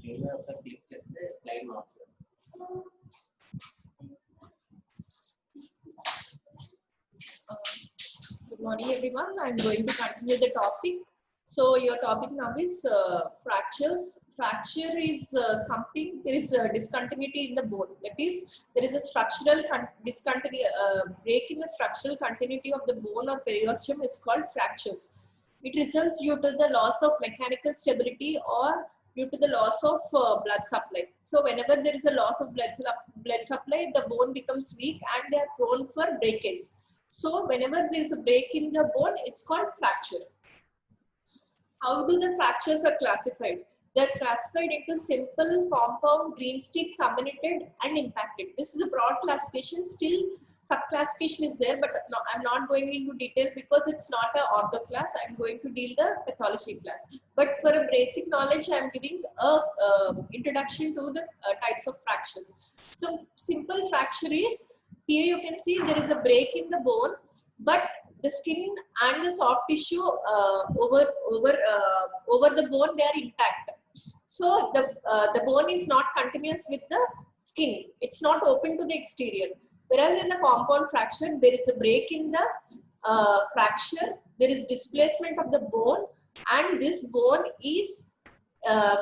Good morning, everyone. I'm going to continue the topic. So your topic now is fractures. Fracture is something, there is a discontinuity in the bone. That is, there is a structural discontinuity, break in the structural continuity of the bone or periosteum is called fractures. It results due to the loss of mechanical stability or due to the loss of blood supply. So whenever there is a loss of blood supply, the bone becomes weak and they are prone for breakage. So whenever there is a break in the bone, it's called fracture. How do the fractures are classified? They are classified into simple, compound, green stick, comminuted, and impacted. This is a broad classification. Still, subclassification is there, but no, I'm not going into detail because it's not an ortho class. I'm going to deal the pathology class. But for a basic knowledge, I'm giving a introduction to the types of fractures. So simple fracture is, here you can see there is a break in the bone, but the skin and the soft tissue over the bone, they are intact. So the bone is not continuous with the skin. It's not open to the exterior. Whereas in the compound fracture, there is a break in the fracture. There is displacement of the bone, and this bone is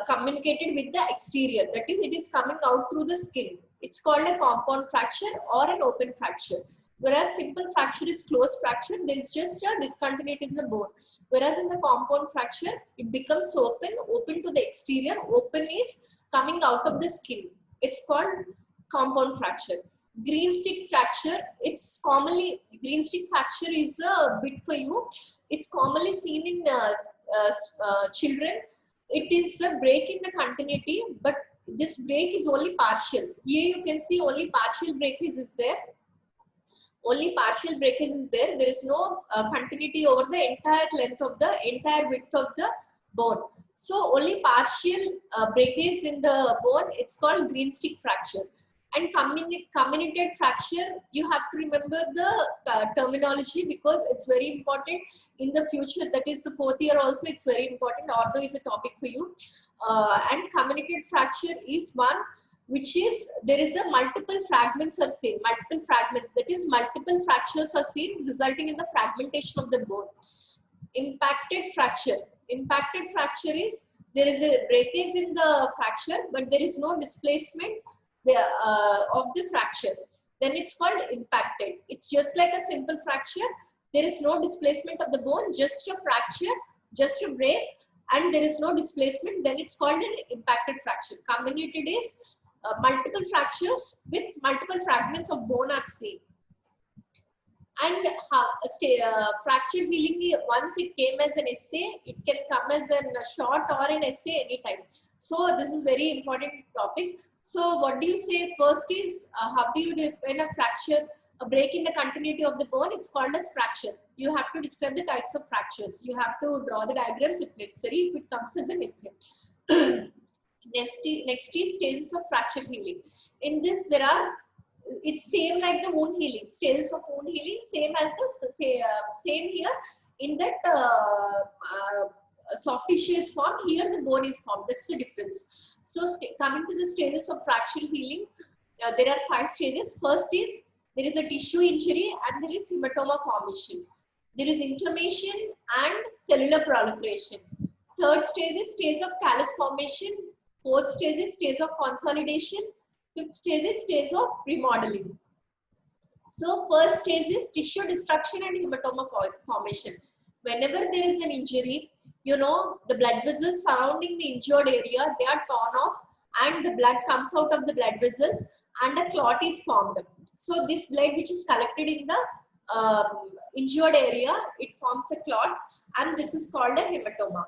communicated with the exterior. That is, it is coming out through the skin. It's called a compound fracture or an open fracture. Whereas simple fracture is closed fracture, there is just a discontinuity in the bone. Whereas in the compound fracture, it becomes open to the exterior. Open is coming out of the skin. It's called compound fracture. Green stick fracture, it's commonly, green stick fracture is a bit for you. It's commonly seen in children. It is a break in the continuity, but this break is only partial. Here you can see only partial breakage is there. Only partial breakage is there. There is no continuity over the entire length of the entire width of the bone. So only partial breakage in the bone. It's called green stick fracture. And comminuted fracture, you have to remember the terminology because it's very important in the future. That is the fourth year also. It's very important. Ortho is a topic for you. And comminuted fracture is one which is, there is a multiple fragments are seen, multiple fragments, that is multiple fractures are seen resulting in the fragmentation of the bone. Impacted fracture is, there is a breakage in the fracture, but there is no displacement of the fracture. Then it's called impacted. It's just like a simple fracture. There is no displacement of the bone, just a fracture, just a break, and there is no displacement. Then it's called an impacted fracture. Comminuted is multiple fractures with multiple fragments of bone are seen. And fracture healing, once it came as an essay, it can come as a short or an essay anytime. So this is very important topic. So what do you say first is, how do you define a fracture? A break in the continuity of the bone, it's called as fracture. You have to describe the types of fractures. You have to draw the diagrams if necessary, if it comes as an essay. Next is stages of fracture healing. In this, there are, it's same like the wound healing, stages of wound healing, same as the same here. In that soft tissue is formed, here the bone is formed. This is the difference. So coming to the stages of fracture healing, there are 5 stages. First is, there is a tissue injury and there is hematoma formation. There is inflammation and cellular proliferation. Third stage is stage of callus formation. Fourth stage is stage of consolidation. Fifth stage is stage of remodeling. So first stage is tissue destruction and hematoma formation. Whenever there is an injury, you know, the blood vessels surrounding the injured area, they are torn off and the blood comes out of the blood vessels and a clot is formed. So this blood which is collected in the injured area, it forms a clot and this is called a hematoma.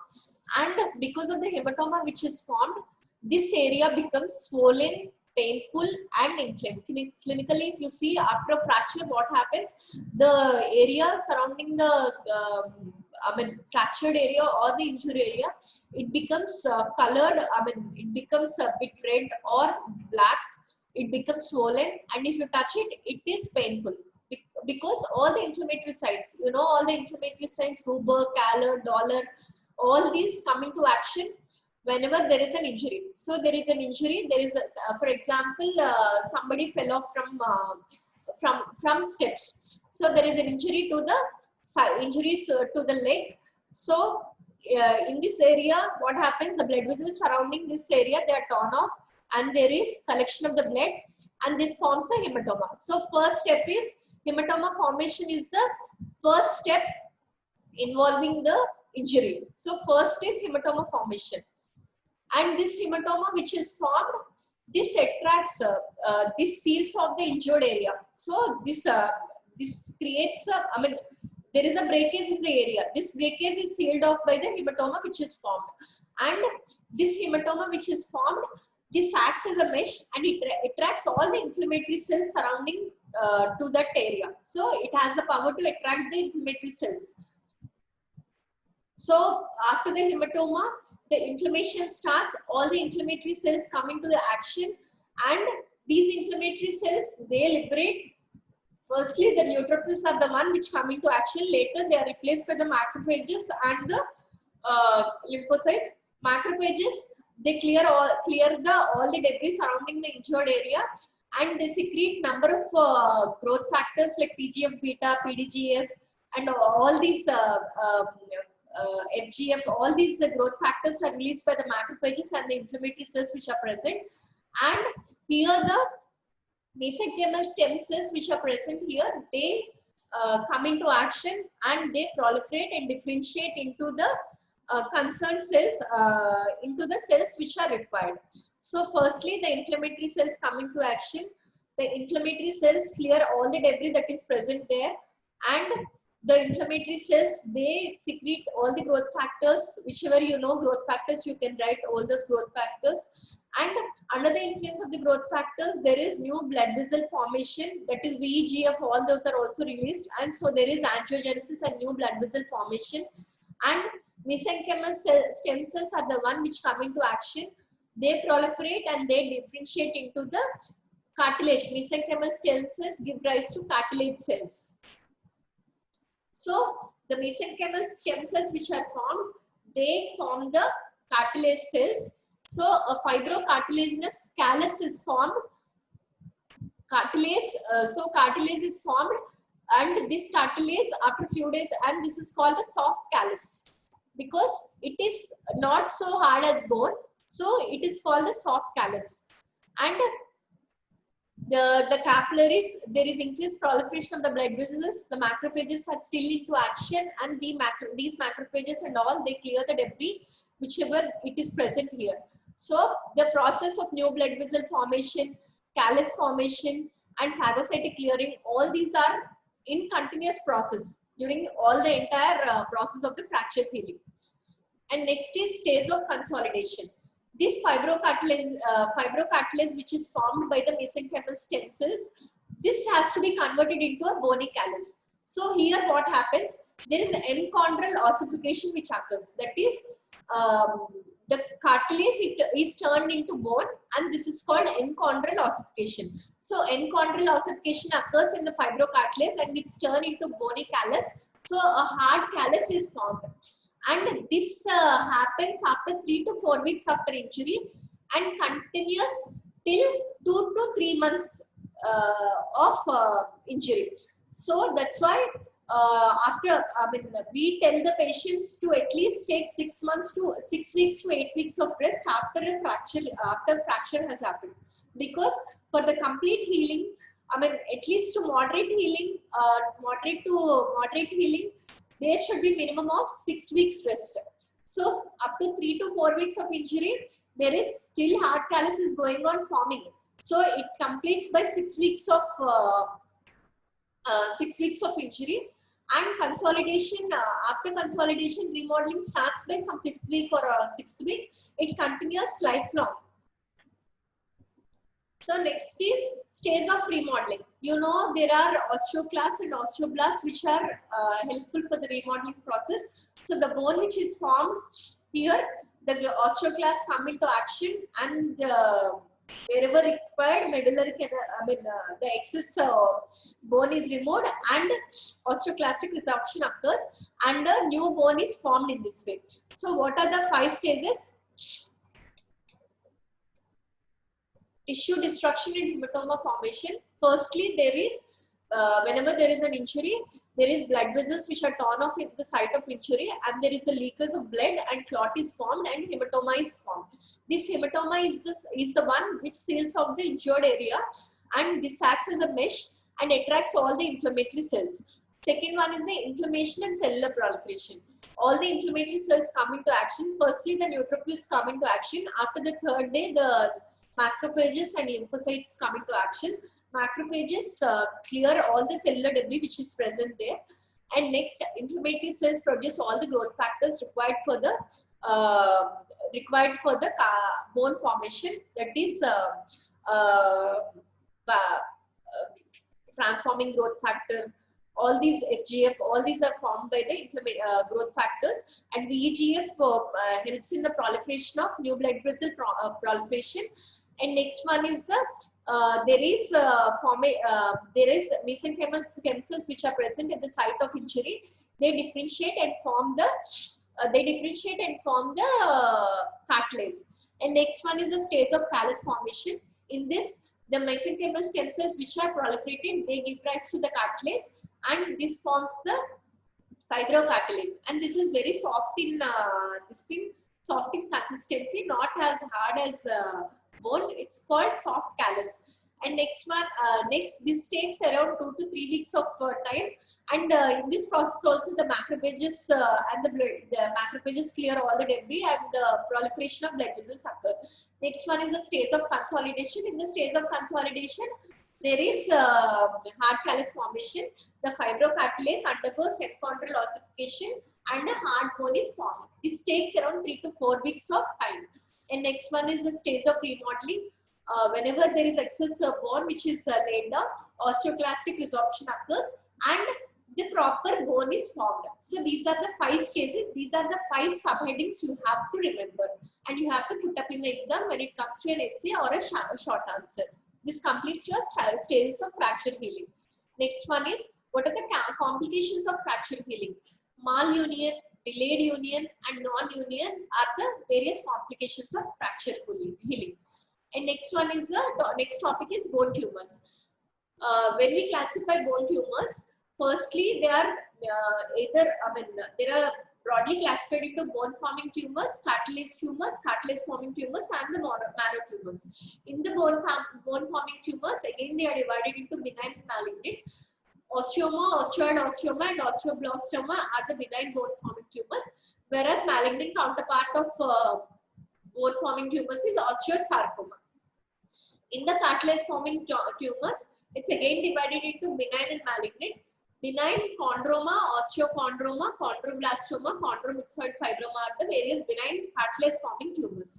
And because of the hematoma which is formed, this area becomes swollen, painful and inflamed. Clinically, if you see after a fracture, what happens? The area surrounding the fractured area or the injury area, it becomes colored. It becomes a bit red or black. It becomes swollen, and if you touch it, it is painful because all the inflammatory sites, you know, all the inflammatory sites, Ruber, Calor, Dollar, all these come into action. whenever there is an injury. So there is an injury, there is, for example, somebody fell off from steps. So there is an injury to the injuries to the leg. So in this area, what happens? The blood vessels surrounding this area, they are torn off, and there is collection of the blood, and this forms the hematoma. So first step is hematoma formation is the first step involving the injury. So first is hematoma formation, and this hematoma which is formed, this attracts this seals of the injured area. So this creates there is a breakage in the area. This breakage is sealed off by the hematoma which is formed, and this hematoma which is formed, this acts as a mesh, and it attracts all the inflammatory cells surrounding to that area. So it has the power to attract the inflammatory cells. So after the hematoma, the inflammation starts, all the inflammatory cells come into the action, and these inflammatory cells, they liberate. Firstly, the neutrophils are the one which come into action. Later, they are replaced by the macrophages and the lymphocytes. Macrophages, they clear all the debris surrounding the injured area, and they secrete number of growth factors like TGF beta, PDGF, and all these FGF. All these growth factors are released by the macrophages and the inflammatory cells which are present. And here the mesenchymal stem cells which are present here, they come into action, and they proliferate and differentiate into the concerned cells, into the cells which are required. So firstly, the inflammatory cells come into action. The inflammatory cells clear all the debris that is present there, and the inflammatory cells, they secrete all the growth factors. Whichever you know growth factors, you can write all those growth factors. And under the influence of the growth factors, there is new blood vessel formation, that is VEGF, all those are also released, and so there is angiogenesis and new blood vessel formation. And mesenchymal stem cells are the one which come into action. They proliferate and they differentiate into the cartilage. Mesenchymal stem cells give rise to cartilage cells. So the mesenchymal stem cells which are formed, they form the cartilage cells. So a fibrocartilaginous callus is formed. Cartilage, so cartilage is formed, and this cartilage after a few days, and this is called the soft callus because it is not so hard as bone. So it is called the soft callus. And the capillaries, there is increased proliferation of the blood vessels. The macrophages are still into action, and these macrophages and all, they clear the debris whichever it is present here. So the process of new blood vessel formation, callus formation, and phagocytic clearing, all these are in continuous process during all the entire process of the fracture healing. And next is stage of consolidation. This fibrocartilage which is formed by the mesenchymal stem cells, this has to be converted into a bony callus. So here what happens? There is enchondral ossification which occurs. That is, the cartilage is turned into bone, and this is called enchondral ossification. So enchondral ossification occurs in the fibrocartilage, and it's turned into bony callus. So a hard callus is formed. And this happens after 3 to 4 weeks after injury, and continues till 2 to 3 months of injury. So that's why we tell the patients to at least take 6 weeks to 8 weeks of rest after a fracture has happened, because for the complete healing, at least to moderate healing, there should be minimum of 6 weeks rest. So up to 3 to 4 weeks of injury, there is still hard callus is going on forming. So it completes by 6 weeks of injury. And consolidation, after consolidation, remodeling starts by some 5th week or 6th week. It continues lifelong. So next is stage of remodeling. You know, there are osteoclasts and osteoblasts which are helpful for the remodeling process. So the bone which is formed here, the osteoclasts come into action, and wherever required, medullary the excess bone is removed, and osteoclastic resorption occurs, and a new bone is formed in this way. So what are the 5 stages? Tissue destruction and hematoma formation. Firstly, there is whenever there is an injury, there is blood vessels which are torn off at the site of injury, and there is a leakage of blood, and clot is formed, and hematoma is formed. This hematoma is the one which seals off the injured area, and this acts as a mesh and attracts all the inflammatory cells. Second one is the inflammation and cellular proliferation. All the inflammatory cells come into action. Firstly, the neutrophils come into action. After the third day, the macrophages and lymphocytes come into action. Macrophages clear all the cellular debris which is present there, and next, inflammatory cells produce all the growth factors required for the bone formation. That is transforming growth factor. All these FGF, all these are formed by the growth factors, and VEGF helps in the proliferation of new blood vessel proliferation. And next one is the there is mesenchymal stem cells which are present at the site of injury. They differentiate and form the cartilage. And next one is the stage of callus formation. In this, the mesenchymal stem cells which are proliferated, they give rise to the cartilage, and this forms the fibrocartilage. And this is very soft in soft in consistency, not as hard as bone. It's called soft callus. And next one, this takes around 2 to 3 weeks of time. And in this process also, the macrophages macrophages clear all the debris, and the proliferation of blood vessels occur. Next one is the stage of consolidation. In the stage of consolidation, there is hard callus formation. The fibrocartilage undergoes epithelial ossification, and a hard bone is formed. This takes around 3 to 4 weeks of time. And next one is the stage of remodeling. Whenever there is excess bone which is laid down, osteoclastic resorption occurs, and the proper bone is formed. So these are the 5 stages. These are the 5 subheadings you have to remember, and you have to put up in the exam when it comes to an essay or a short answer. This completes your stages of fracture healing. Next one is, what are the complications of fracture healing? Malunion, delayed union, and non-union are the various complications of fracture healing. And next one is next topic is bone tumors. When we classify bone tumors, firstly, they are there are broadly classified into bone forming tumors, cartilage forming tumors, and the marrow tumors. In the bone forming tumors, again they are divided into benign and malignant. Osteoma, osteoid osteoma, and osteoblastoma are the benign bone forming tumors, whereas malignant counterpart of bone forming tumors is osteosarcoma. In the cartilage forming tumors, it's again divided into benign and malignant. Benign chondroma, osteochondroma, chondroblastoma, chondromyxoid fibroma are the various benign cartilage forming tumors,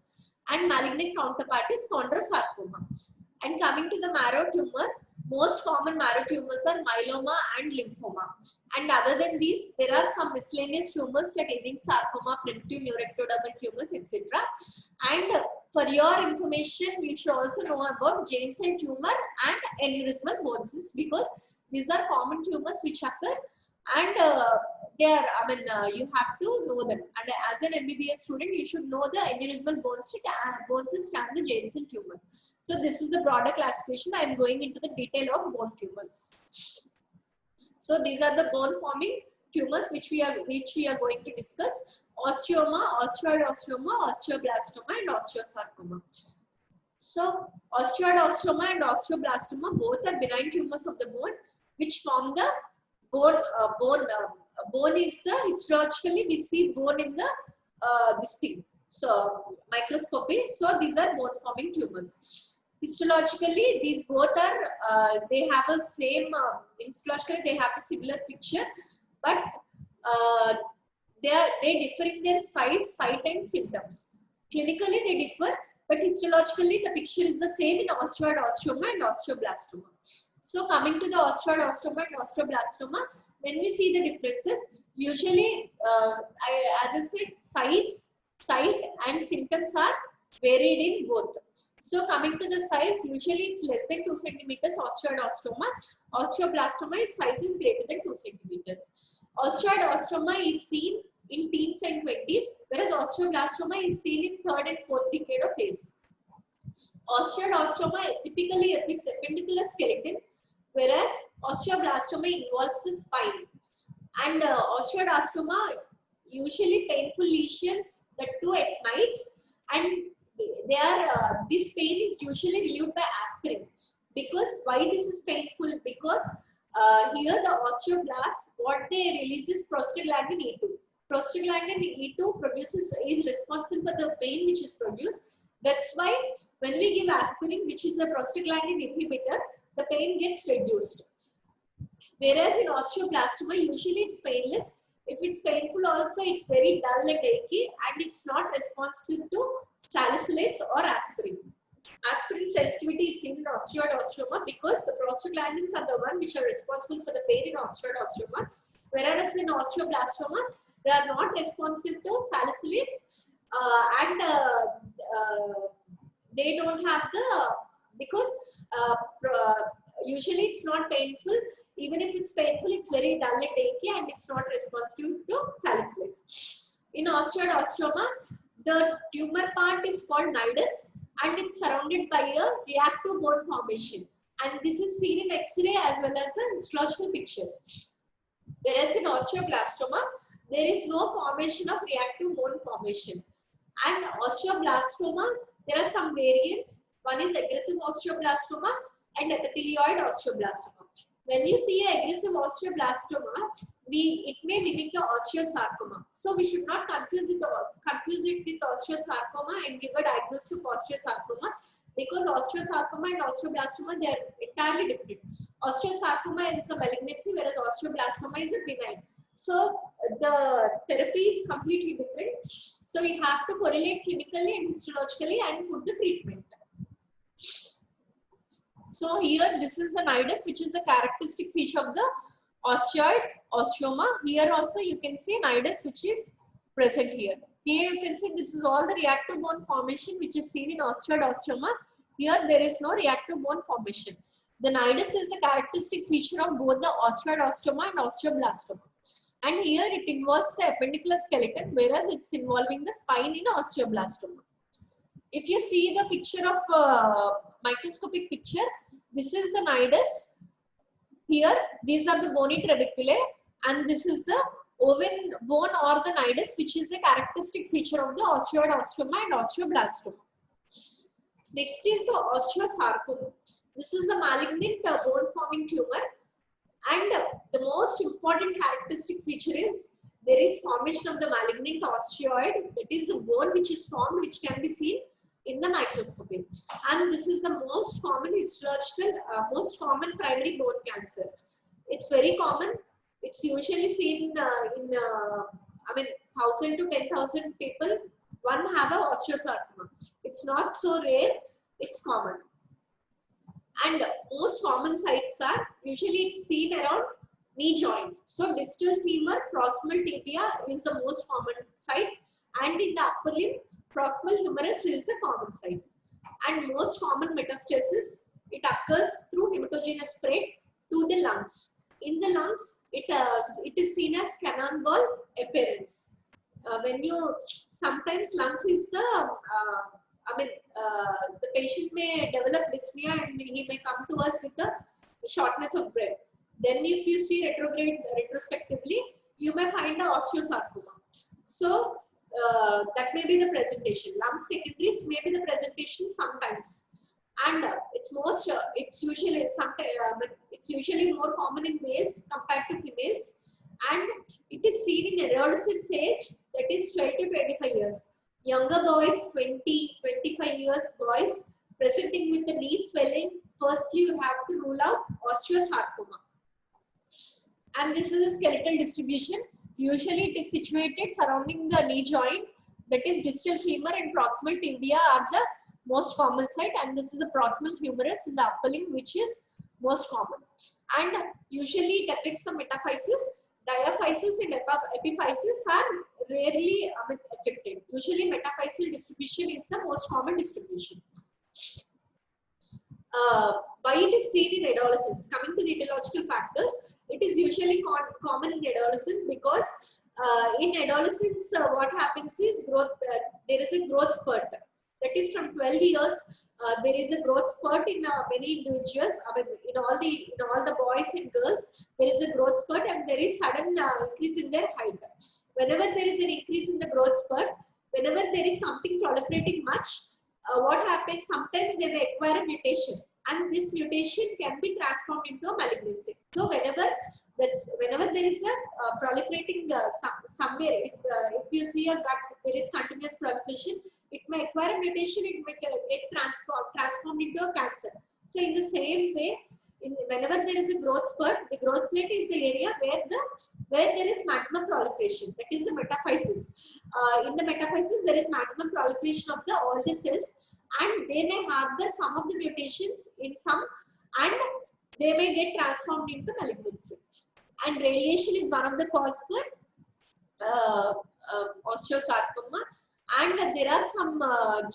and malignant counterpart is chondrosarcoma. And coming to the marrow tumors, most common marrow tumors are myeloma and lymphoma. And other than these, there are some miscellaneous tumors like Ewing sarcoma, primitive neuroectodermal tumors, etc. And for your information, you should also know about Giant cell tumor and aneurysmal bone cyst, because these are common tumors which occur, and they are, you have to know them. And as an MBBS student, you should know the aneurysmal bone cyst and the Giant cell tumor. So this is the broader classification. I am going into the detail of bone tumors. So these are the bone forming tumors which we are going to discuss: osteoma, osteoid osteoma, osteoblastoma, and osteosarcoma. So osteoid osteoma and osteoblastoma both are benign tumors of the bone which form the bone. Bone is the histologically we see bone in the this thing. So microscopy. So these are bone forming tumors. Histologically, these both are they have a same histologically they have a similar picture, but they differ in their size, site, and symptoms. Clinically they differ, but histologically the picture is the same in osteoid osteoma and osteoblastoma. So coming to the osteoid osteoma and osteoblastoma, when we see the differences, usually as I said, size, site, and symptoms are varied in both. So coming to the size, usually it's less than 2 centimeters, osteoid osteoma. Osteoblastoma size is greater than 2 centimeters. Osteoid osteoma is seen in teens and 20s, whereas osteoblastoma is seen in 3rd and 4th decade of age. Osteoblastoma typically affects appendicular skeleton, whereas osteoblastoma involves the spine. And osteoblastoma usually painful lesions that too at nights, and they are this pain is usually relieved by aspirin. Because why this is painful? Because here the osteoblasts, what they release is prostaglandin E2. Prostaglandin E2 is responsible for the pain which is produced. That's why when we give aspirin, which is a prostaglandin inhibitor, the pain gets reduced. Whereas in osteoblastoma, usually it's painless. If it's painful also, it's very dull and achy, and it's not responsive to salicylates or aspirin. Aspirin sensitivity is seen in osteoblastoma because the prostaglandins are the one which are responsible for the pain in osteoblastoma. Whereas in osteoblastoma, they are not responsive to salicylates and they don't have the, because usually it's not painful. Even if it's painful, it's very dull and achy and it's not responsive to salicylates. In osteoblastoma, the tumor part is called nidus and it's surrounded by a reactive bone formation. And this is seen in X-ray as well as the histological picture. Whereas in osteoblastoma, there is no formation of reactive bone formation. And osteoblastoma, there are some variants. One is aggressive osteoblastoma and epithelioid osteoblastoma. When you see aggressive osteoblastoma, it may mimic the osteosarcoma. So we should not confuse it with osteosarcoma and give a diagnosis of osteosarcoma, because osteosarcoma and osteoblastoma, they are entirely different. Osteosarcoma is a malignancy, whereas osteoblastoma is a benign. So the therapy is completely different. So we have to correlate clinically and histologically and put the treatment. So here this is a nidus, which is a characteristic feature of the osteoma. Here also you can see nidus which is present here. Here you can see this is all the reactive bone formation which is seen in osteoma. Here there is no reactive bone formation. The nidus is a characteristic feature of both the osteoma and osteoblastoma. And here it involves the appendicular skeleton, whereas it's involving the spine in osteoblastoma. If you see the picture of microscopic picture, this is the nidus. Here, these are the bony trabeculae, and this is the oven bone or the nidus, which is a characteristic feature of the osteoma and osteoblastoma. Next is the osteosarcoma. This is the malignant bone-forming tumor, and the most important characteristic feature is there is formation of the malignant osteoid. That is the bone which is formed, which can be seen in the microscopy, and this is the most common histological, most common primary bone cancer. It's very common. It's usually seen in 1,000 to 10,000 people, one have a osteosarcoma. It's not so rare. It's common, and most common sites are usually it's seen around knee joint. So distal femur, proximal tibia is the most common site, and in the upper limb, proximal humerus is the common site. And most common metastasis, it occurs through hematogenous spread to the lungs. In the lungs, it is seen as cannonball appearance. When you, sometimes lungs is the, the patient may develop dyspnea and he may come to us with a shortness of breath. Then if you see retrospectively, you may find a osteosarcoma. So that may be the presentation. Lung secondaries may be the presentation sometimes, and it's usually more common in males compared to females, and it is seen in adolescence age, that is 12 to 25 years. Younger boys, 20, 25 years boys presenting with the knee swelling. Firstly, you have to rule out osteosarcoma, and this is a skeletal distribution. Usually it is situated surrounding the knee joint, that is distal femur and proximal tibia are the most common site, and this is the proximal humerus in the upper limb which is most common. And usually it affects the metaphysis. Diaphysis and epiphysis are rarely affected. Usually metaphyseal distribution is the most common distribution. Why it is seen in adolescence? Coming to the etiological factors, it is usually common in adolescence because in adolescence what happens is growth. There is a growth spurt, that is from 12 years there is a growth spurt in many individuals. I mean, in all the boys and girls, there is a growth spurt, and there is sudden increase in their height. Whenever there is an increase in the growth spurt, whenever there is something proliferating much, what happens? Sometimes they may acquire a mutation, and this mutation can be transformed into a malignancy. So whenever there is a proliferating somewhere, if you see a gut, there is continuous proliferation. It may acquire a mutation. It may get transformed into a cancer. So in the same way, whenever there is a growth spurt, the growth plate is the area where there is maximum proliferation. That is the metaphysis. In the metaphysis, there is maximum proliferation of all the cells, and they may have some of the mutations in some, and they may get transformed into malignancy. And radiation is one of the cause for osteosarcoma. And there are some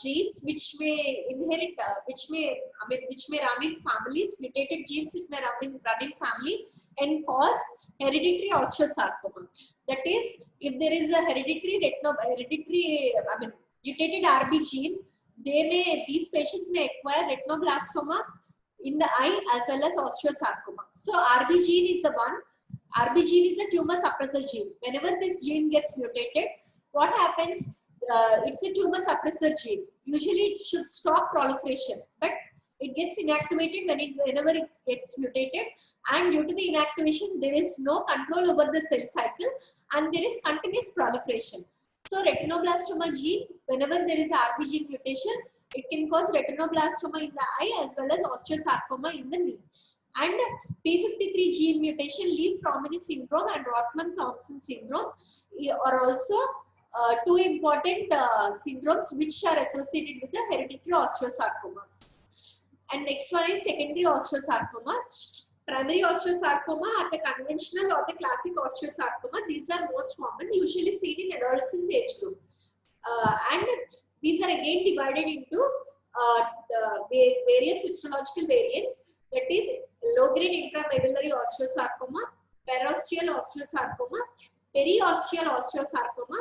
genes which may inherit, which may run in families, mutated genes which may run in family and cause hereditary osteosarcoma. That is, if there is a mutated RB gene, these patients may acquire retinoblastoma in the eye as well as osteosarcoma. So RB gene is the one. RB gene is a tumor suppressor gene. Whenever this gene gets mutated, what happens? It's a tumor suppressor gene. Usually it should stop proliferation, but it gets inactivated whenever it gets mutated, and due to the inactivation, there is no control over the cell cycle, and there is continuous proliferation. So retinoblastoma gene, whenever there is RB gene mutation, it can cause retinoblastoma in the eye as well as osteosarcoma in the knee. And P53 gene mutation, Lee-Frommeni syndrome and Rothman-Thompson syndrome are also two important syndromes which are associated with the hereditary osteosarcomas. And next one is secondary osteosarcoma. Primary osteosarcoma are the conventional or the classic osteosarcoma. These are most common, usually seen in adolescent age group. And these are again divided into various histological variants. That is low-grade intramedullary osteosarcoma, perosteal osteosarcoma, periosteal osteosarcoma,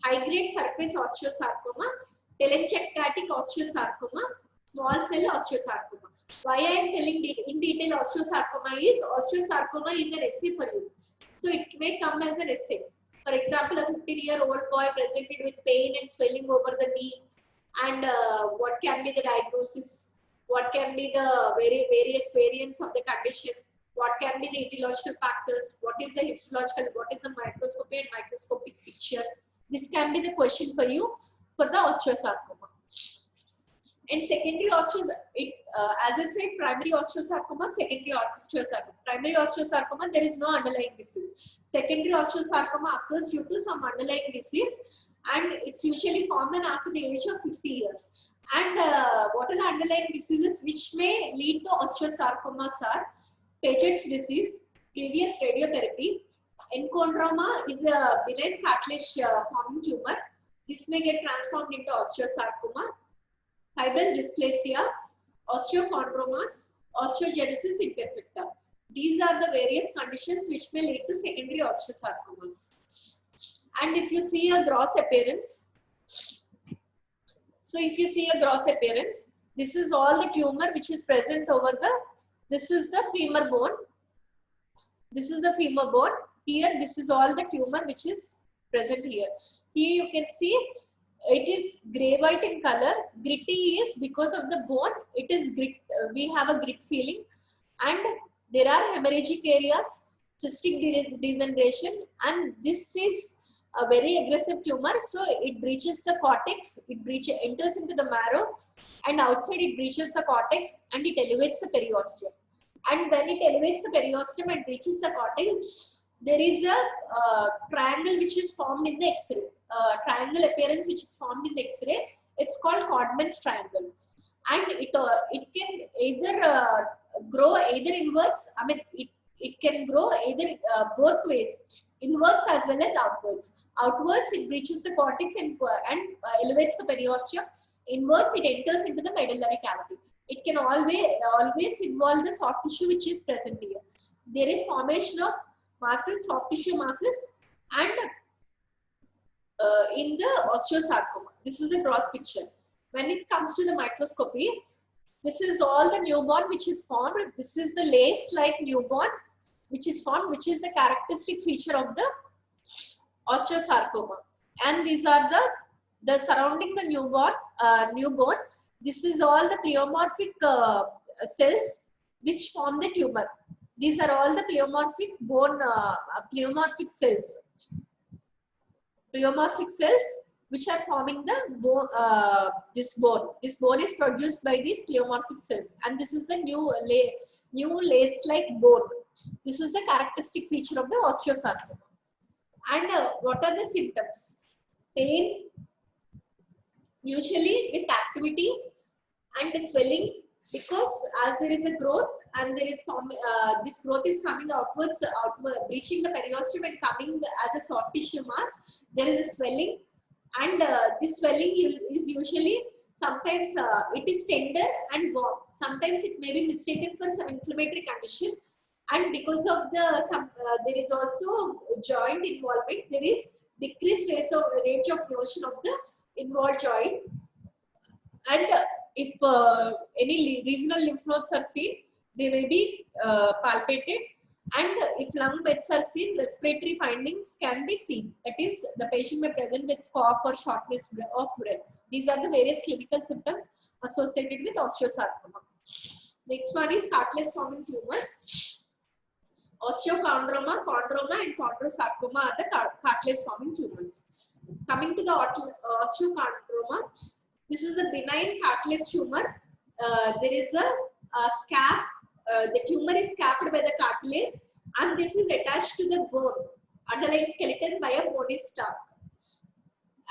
high-grade surface osteosarcoma, telangiectatic osteosarcoma, small cell osteosarcoma. Why I am telling in detail osteosarcoma is an essay for you. So it may come as an essay. For example, a 15-year-old boy presented with pain and swelling over the knee, and what can be the diagnosis? What can be the various variants of the condition? What can be the etiological factors? What is the histological? What is the microscopy and microscopic picture? This can be the question for you for the osteosarcoma. And secondary osteosarcoma, as I said, primary osteosarcoma, secondary osteosarcoma. Primary osteosarcoma, there is no underlying disease. Secondary osteosarcoma occurs due to some underlying disease, and it's usually common after the age of 50 years. And what are the underlying diseases which may lead to osteosarcomas are Paget's disease, previous radiotherapy. Enchondroma is a benign cartilage forming tumor. This may get transformed into osteosarcoma. Fibrous dysplasia, osteochondromas, osteogenesis imperfecta. These are the various conditions which may lead to secondary osteosarcomas. And if you see a gross appearance, this is all the tumor which is present over this is the femur bone. This is the femur bone. Here, this is all the tumor which is present here. Here you can see it is grey white in color. Gritty is because of the bone. It is grit. We have a grit feeling, and there are hemorrhagic areas, cystic degeneration, and this is a very aggressive tumor. So it breaches the cortex. It enters into the marrow, and outside it breaches the cortex, and it elevates the periosteum. And when it elevates the periosteum and reaches the cortex, there is a triangle which is formed in the X-ray. Triangle appearance which is formed in the X-ray. It's called Codman's triangle, and it can either grow either inwards. I mean, it can grow either both ways, inwards as well as outwards. Outwards, it breaches the cortex and elevates the periosteum. Inwards, it enters into the medullary cavity. It can always involve the soft tissue which is present here. There is formation of masses, soft tissue masses, and in the osteosarcoma. This is the gross picture. When it comes to the microscopy, This is all the newborn which is formed. This is the lace-like newborn which is formed, which is the characteristic feature of the osteosarcoma. And these are the surrounding the newborn. This is all the pleomorphic cells which form the tumor. These are all the pleomorphic pleomorphic cells. Pleomorphic cells which are forming the bone, this bone. This bone is produced by these pleomorphic cells, and this is the new lace-like bone. This is the characteristic feature of the osteosarcoma. And what are the symptoms? Pain, usually with activity, and swelling, because as there is a growth and there is this growth is coming outwards, reaching the periosteum and coming as a soft tissue mass, there is a swelling, and this swelling is usually sometimes it is tender and warm. Sometimes it may be mistaken for some inflammatory condition, and because of there is also joint involvement. There is decreased range of motion of the involved joint, and if any regional lymph nodes are seen, they may be palpated, and if lung beds are seen, respiratory findings can be seen. That is, the patient may present with cough or shortness of breath. These are the various clinical symptoms associated with osteosarcoma. Next one is cartilage forming tumors. Osteochondroma, chondroma, and chondrosarcoma are the cartilage forming tumors. Coming to the osteochondroma, this is a benign cartilage tumor. There is a cap. The tumor is capped by the cartilage, and this is attached to the bone, underlying skeleton, by a bony stalk.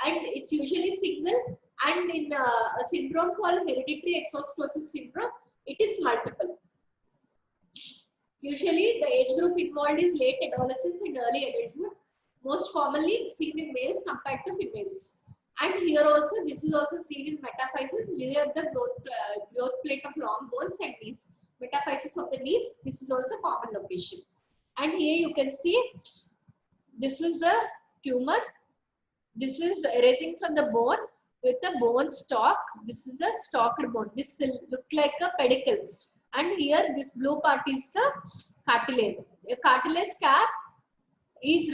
And it's usually single, and in a syndrome called hereditary exostosis syndrome, it is multiple. Usually, the age group involved is late adolescence and early adulthood, most commonly seen in males compared to females. And here also, this is also seen in metaphysis near the growth plate of long bones and knees. Metaphysis of the knees, this is also common location. And here you can see, this is a tumor. This is arising from the bone with a bone stalk. This is a stalked bone. This will look like a pedicle. And here this blue part is the cartilage. A cartilage cap is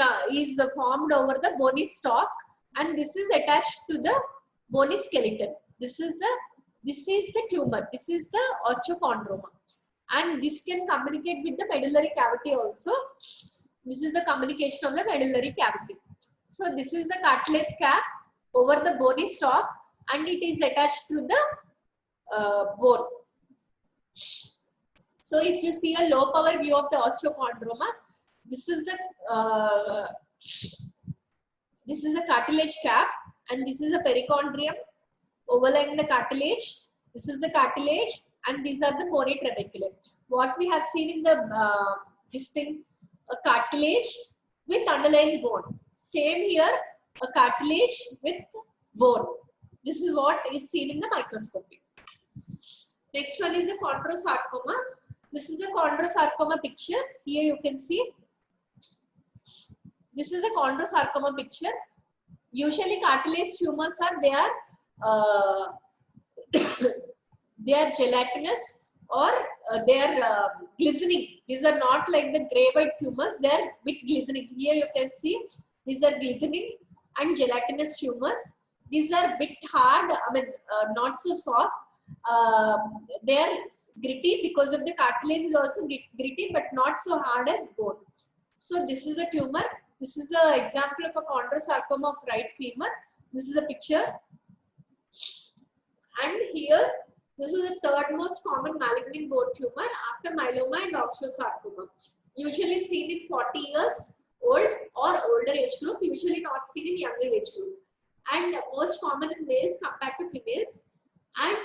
formed over the bony stalk, and this is attached to the bony skeleton. This is the tumor. This is the osteochondroma, and this can communicate with the medullary cavity also. This is the communication of the medullary cavity. So this is the cartilage cap over the bony stalk, and it is attached to the bone. So if you see a low power view of the osteochondroma, this is the cartilage cap, and this is a perichondrium overlying the cartilage. This is the cartilage, and these are the bony trabeculae. What we have seen in the a cartilage with underlying bone. Same here, a cartilage with bone. This is what is seen in the microscopy. Next one is the chondrosarcoma. This is the chondrosarcoma picture. Here you can see. This is a chondrosarcoma picture. Usually cartilage tumors are they are gelatinous, or they are glistening. These are not like the grey white tumors. They are bit glistening. Here you can see these are glistening and gelatinous tumors. These are bit hard. I mean, not so soft. They are gritty because of the cartilage is also gritty, but not so hard as bone. So this is a tumor. This is an example of a chondrosarcoma of right femur. This is a picture. And here, this is the third most common malignant bone tumor after myeloma and osteosarcoma. Usually seen in 40 years old or older age group, usually not seen in younger age group. And most common in males compared to females. And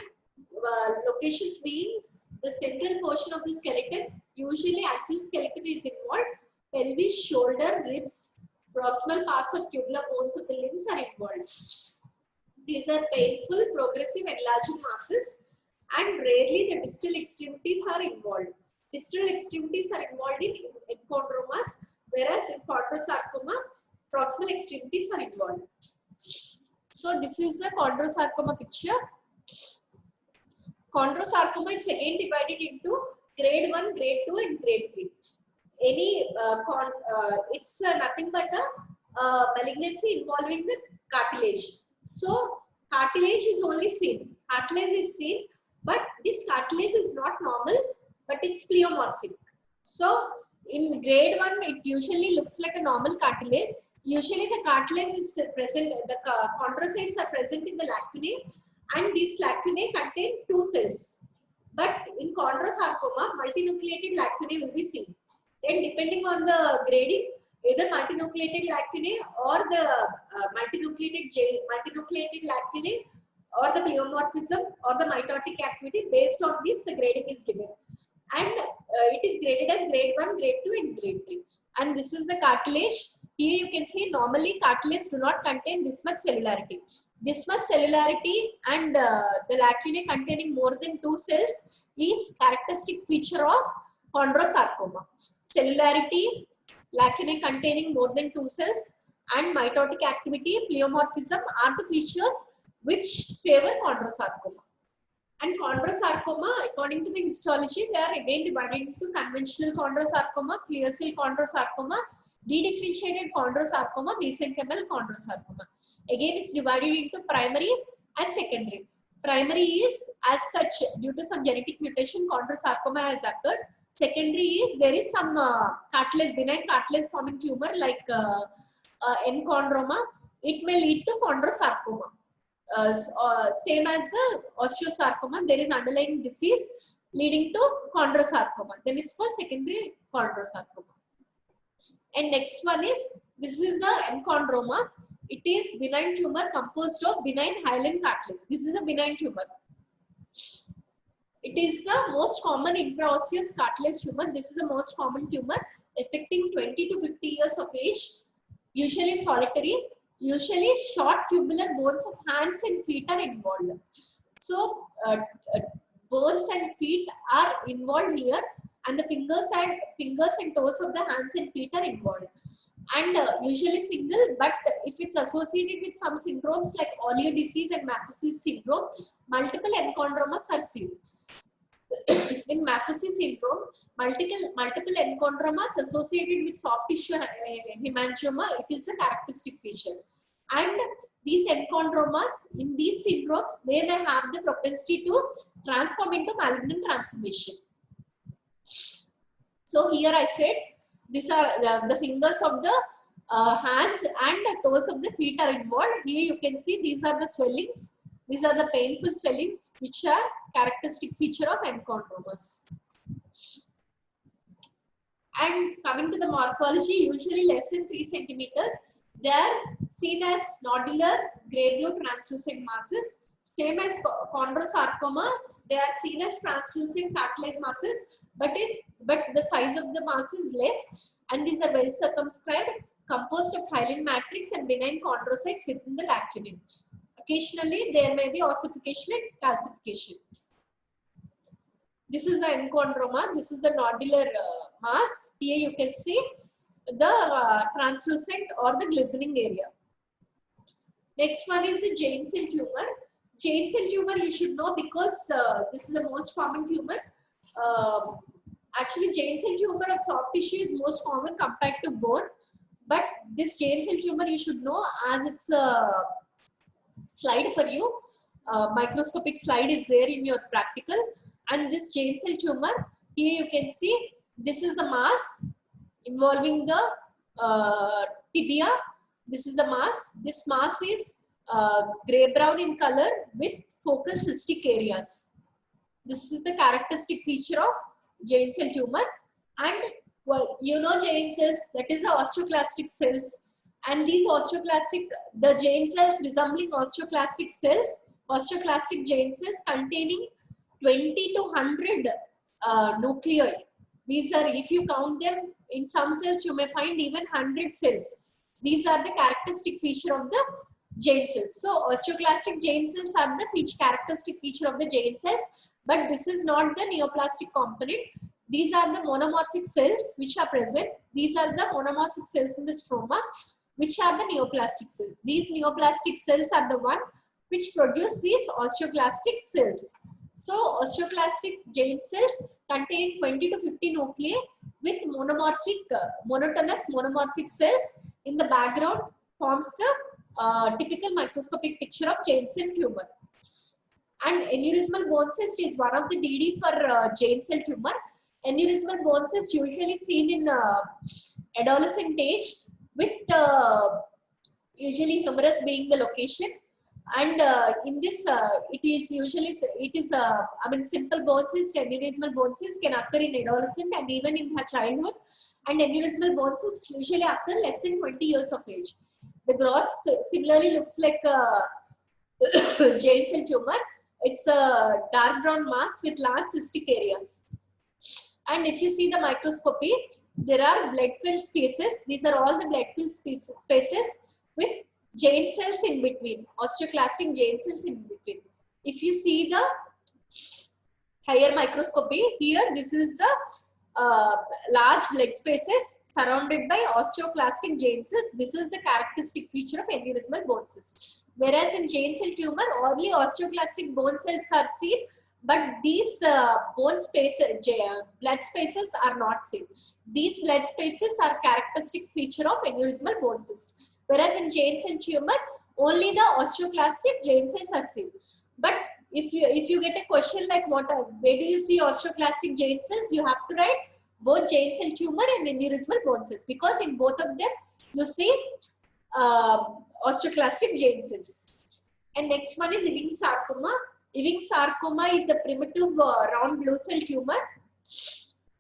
locations being the central portion of the skeleton, usually axial skeleton is involved, pelvis, shoulder, ribs, proximal parts of tubular bones of the limbs are involved. These are painful, progressive, enlarging masses, and rarely the distal extremities are involved. Distal extremities are involved in chondromas, whereas in chondrosarcoma, proximal extremities are involved. So this is the chondrosarcoma picture. Chondrosarcoma is again divided into grade 1, grade 2 and grade 3. It's nothing but a malignancy involving the cartilage. So cartilage is only seen. Cartilage is seen, but this cartilage is not normal, but it's pleomorphic. So in grade 1, it usually looks like a normal cartilage. Usually the cartilage is present, the chondrocytes are present in the lacunae, and these lacunae contain 2 cells. But in chondrosarcoma, multinucleated lacunae will be seen. Then depending on the grading, either multinucleated lacunae or the multinucleated lacunae or the pleomorphism or the mitotic activity, based on this the grading is given. And it is graded as grade 1, grade 2 and grade 3. And this is the cartilage. Here you can see normally cartilage do not contain this much cellularity. This much cellularity and the lacunae containing more than 2 cells is characteristic feature of chondrosarcoma. Cellularity, lacunae containing more than 2 cells and mitotic activity, pleomorphism are the features which favor chondrosarcoma. And chondrosarcoma, according to the histology, they are again divided into conventional chondrosarcoma, clear cell chondrosarcoma, dedifferentiated chondrosarcoma, mesenchymal chondrosarcoma. Again, it's divided into primary and secondary. Primary is as such, due to some genetic mutation, chondrosarcoma has occurred. Secondary is there is some cartilage, benign cartilage forming tumor like enchondroma. It may lead to chondrosarcoma. Same as the osteosarcoma, there is underlying disease leading to chondrosarcoma. Then it's called secondary chondrosarcoma. And next one is, this is the enchondroma. It is benign tumor composed of benign hyaline cartilage. This is a benign tumor. It is the most common intraosseous cartilage tumor. This is the most common tumor affecting 20 to 50 years of age, usually solitary. Usually short tubular bones of hands and feet are involved. So bones and feet are involved here, and the fingers and toes of the hands and feet are involved. And usually single, but if it's associated with some syndromes like Olio disease and Maffucci syndrome, multiple enchondromas are seen. In Maffucci syndrome, multiple enchondromas associated with soft tissue hemangioma, it is a characteristic feature. And these enchondromas in these syndromes, they may have the propensity to transform into malignant transformation. So here I said, these are the fingers of the hands and the toes of the feet are involved. Here you can see these are the swellings. These are the painful swellings which are characteristic feature of enchondromas. And coming to the morphology, usually less than 3 centimeters, they are seen as nodular grey blue translucent masses. Same as chondrosarcoma, they are seen as translucent cartilage masses, but the size of the mass is less, and these are well circumscribed, composed of hyaline matrix and benign chondrocytes within the lacunae. Occasionally, there may be ossification and calcification. This is the enchondroma. This is the nodular mass. Here you can see the translucent or the glistening area. Next one is the giant cell tumor. Giant cell tumor you should know because this is the most common tumor. Actually, giant cell tumor of soft tissue is most common compared to bone. But this giant cell tumor you should know, as it's a slide for you. Microscopic slide is there in your practical. And this giant cell tumor, here you can see this is the mass involving the tibia. This is the mass. This mass is grey brown in color with focal cystic areas. This is the characteristic feature of giant cell tumor. And well, you know giant cells, that is the osteoclastic cells. And these the giant cells resembling osteoclastic cells, osteoclastic giant cells containing 20 to 100 nuclei. These are, if you count them, in some cells you may find even 100 cells. These are the characteristic feature of the giant cells. So osteoclastic giant cells are the characteristic feature of the giant cells, but this is not the neoplastic component. These are the monomorphic cells which are present. These are the monomorphic cells in the stroma, which are the neoplastic cells. These neoplastic cells are the one which produce these osteoclastic cells. So osteoclastic giant cells contain 20 to 50 nuclei with monotonous monomorphic cells in the background forms the typical microscopic picture of giant cell tumor. And aneurysmal bone cyst is one of the DD for giant cell tumor. Aneurysmal bone cyst usually seen in adolescent age with usually humerus being the location. And in this, it is usually simple bone cyst, aneurysmal bone cyst can occur in adolescent and even in her childhood. And aneurysmal bone cyst usually occur less than 20 years of age. The gross similarly looks like a giant cell tumor. It's a dark brown mass with large cystic areas. And if you see the microscopy, there are blood-filled spaces. These are all the blood-filled spaces with giant cells in between, osteoclastic giant cells in between. If you see the higher microscopy here, this is the large blood spaces surrounded by osteoclastic giant cells. This is the characteristic feature of aneurysmal bone cyst. Whereas in giant cell tumor, only osteoclastic bone cells are seen, but these blood spaces are not seen. These blood spaces are characteristic feature of aneurysmal bone cyst. Whereas in giant cell tumor, only the osteoclastic giant cells are seen. But if you get a question like where do you see osteoclastic giant cells, you have to write both giant cell tumor and aneurysmal bone cyst, because in both of them you see osteoclastic giant cells. And next one is Ewing sarcoma. Ewing sarcoma is a primitive round blue cell tumor,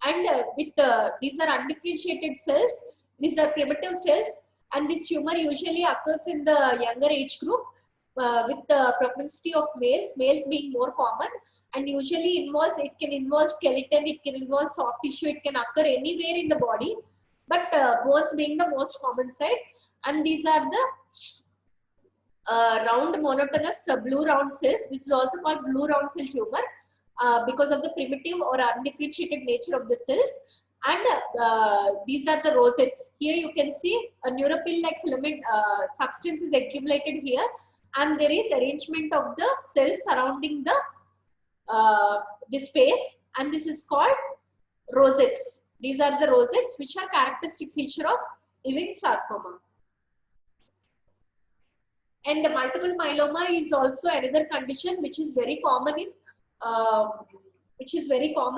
and these are undifferentiated cells. These are primitive cells, and this tumor usually occurs in the younger age group with the propensity of males being more common, and usually it can involve skeleton, it can involve soft tissue, it can occur anywhere in the body, but bones being the most common side. And these are the round monotonous blue round cells. This is also called blue round cell tumor because of the primitive or undifferentiated nature of the cells. And these are the rosettes. Here you can see a neuropil-like filament substance is accumulated here, and there is arrangement of the cells surrounding the space, and this is called rosettes. These are the rosettes which are characteristic feature of Ewing sarcoma. And multiple myeloma is also another condition which is very common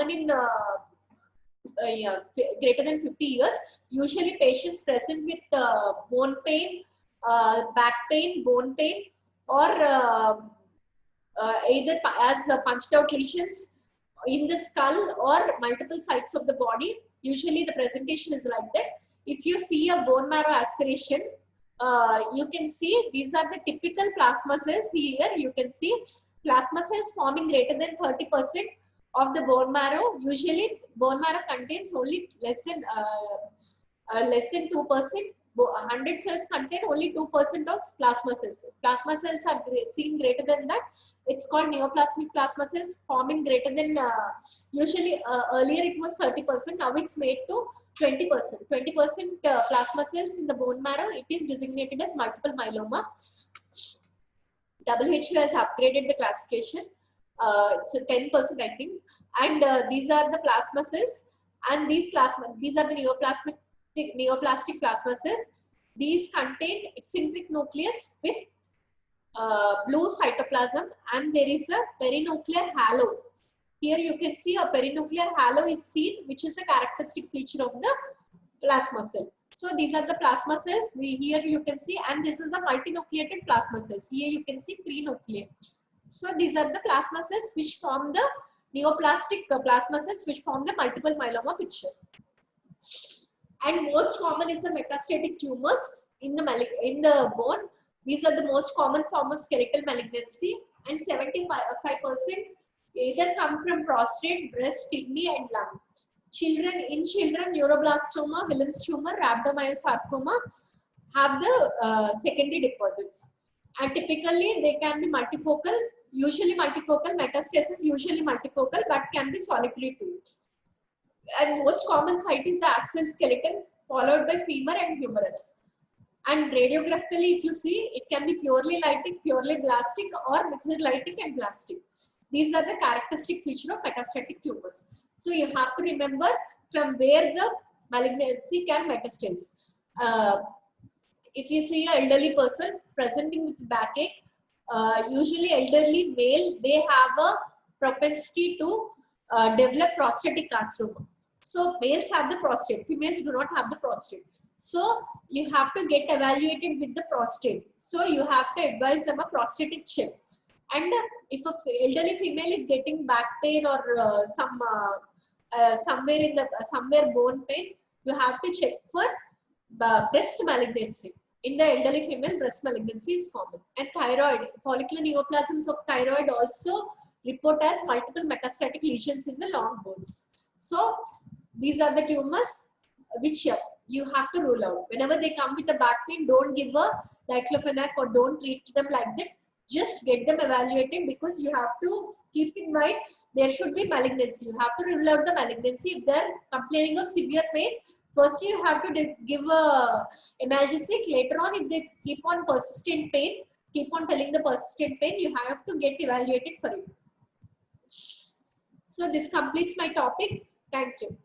in greater than 50 years. Usually patients present with bone pain, back pain, bone pain, or either as punched out lesions in the skull or multiple sites of the body. Usually the presentation is like that. If you see a bone marrow aspiration, you can see these are the typical plasma cells. Here you can see plasma cells forming greater than 30% of the bone marrow. Usually bone marrow contains only less than 2%. 100 cells contain only 2% of plasma cells. Plasma cells are seen greater than that. It's called neoplasmic plasma cells forming greater than usually earlier it was 30%. Now it's made to 20%. 20% plasma cells in the bone marrow. It is designated as multiple myeloma. WHO has upgraded the classification. It's a 10%, I think. And these are the plasma cells, and these are the neoplastic plasma cells. These contain eccentric nucleus with blue cytoplasm, and there is a perinuclear halo. Here you can see a perinuclear halo is seen, which is a characteristic feature of the plasma cell. So these are the plasma cells. Here you can see, and this is a multinucleated plasma cells. Here you can see 3 nuclei. So these are the plasma cells which form the neoplastic plasma cells which form the multiple myeloma picture. And most common is the metastatic tumors in the bone. These are the most common form of skeletal malignancy, and 75% either come from prostate, breast, kidney, and lung. In children, neuroblastoma, Wilms tumor, rhabdomyosarcoma have the secondary deposits, and typically they can be multifocal, usually multifocal, metastasis usually multifocal, but can be solitary too. And most common site is the axial skeleton, followed by femur and humerus. And radiographically, if you see, it can be purely lytic, purely blastic, or mixed lytic and blastic. These are the characteristic feature of metastatic tumors. So you have to remember from where the malignancy can metastasize. If you see an elderly person presenting with backache, usually elderly male, they have a propensity to develop prostatic carcinoma. So males have the prostate, females do not have the prostate. So you have to get evaluated with the prostate. So you have to advise them a prostatic check. And if a elderly female is getting back pain or somewhere in the somewhere bone pain, you have to check for breast malignancy. In the elderly female, breast malignancy is common. And thyroid, follicular neoplasms of thyroid also report as multiple metastatic lesions in the long bones. So these are the tumors which you have to rule out. Whenever they come with a back pain, don't give a diclofenac or don't treat them like that. Just get them evaluated, because you have to keep in mind there should be malignancy. You have to rule out the malignancy. If they're complaining of severe pains, first you have to give a analgesic. Later on, if they keep on persistent pain, keep on telling the persistent pain, you have to get evaluated for it. So this completes my topic. Thank you.